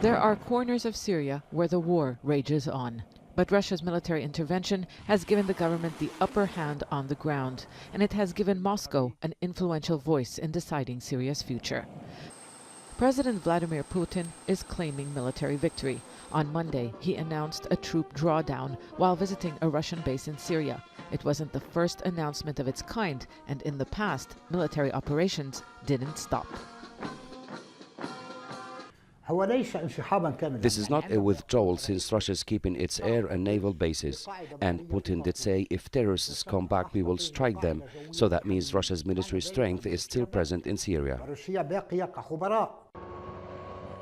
There are corners of Syria where the war rages on. But Russia's military intervention has given the government the upper hand on the ground, and it has given Moscow an influential voice in deciding Syria's future. President Vladimir Putin is claiming military victory. On Monday, he announced a troop drawdown while visiting a Russian base in Syria. It wasn't the first announcement of its kind, and in the past, military operations didn't stop. This is not a withdrawal since Russia is keeping its air and naval bases. And Putin did say if terrorists come back, we will strike them. So that means Russia's military strength is still present in Syria.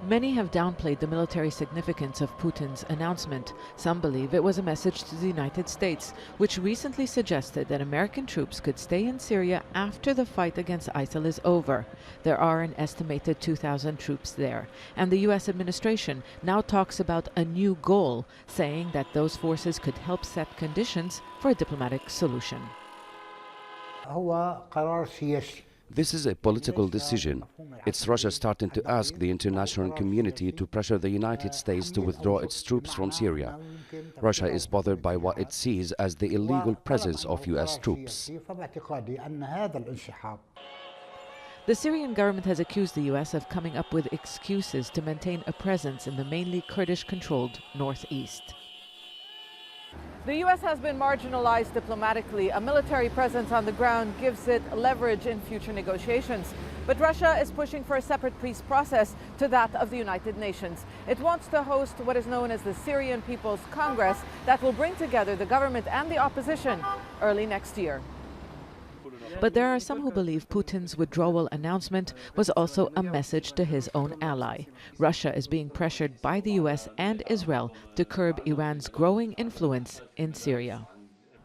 Many have downplayed the military significance of Putin's announcement. Some believe it was a message to the United States, which recently suggested that American troops could stay in Syria after the fight against ISIL is over. There are an estimated 2,000 troops there, and the U.S. administration now talks about a new goal, saying that those forces could help set conditions for a diplomatic solution. This is a political decision. It's Russia starting to ask the international community to pressure the United States to withdraw its troops from Syria. Russia is bothered by what it sees as the illegal presence of U.S. troops. The Syrian government has accused the U.S. of coming up with excuses to maintain a presence in the mainly Kurdish-controlled northeast. The U.S. has been marginalized diplomatically. A military presence on the ground gives it leverage in future negotiations. But Russia is pushing for a separate peace process to that of the United Nations. It wants to host what is known as the Syrian People's Congress that will bring together the government and the opposition early next year. But there are some who believe Putin's withdrawal announcement was also a message to his own ally. Russia is being pressured by the U.S. and Israel to curb Iran's growing influence in Syria.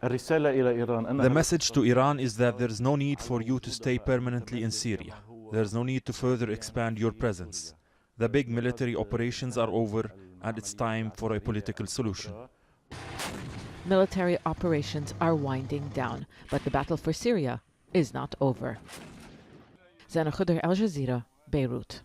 The message to Iran is that there is no need for you to stay permanently in Syria. There is no need to further expand your presence. The big military operations are over, and it's time for a political solution. Military operations are winding down, but the battle for Syria is not over. Zana Khudr, Al Jazeera, Beirut.